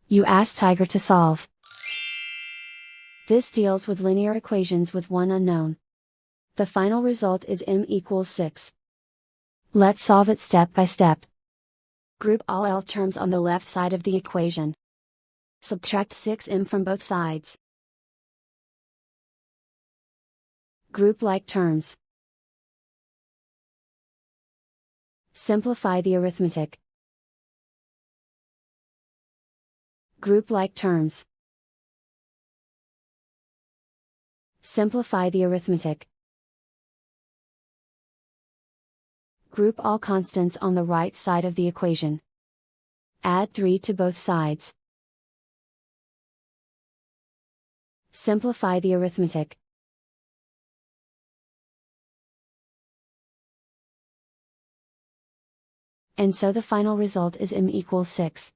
You ask Tiger to solve. This deals with linear equations with one unknown. The final result is m equals 6. Let's solve it step by step. Group all L terms on the left side of the equation. Subtract 6m from both sides. Group like terms. Simplify the arithmetic. Group like terms. Simplify the arithmetic. Group all constants on the right side of the equation. Add 3 to both sides. Simplify the arithmetic. And so the final result is m equals 6.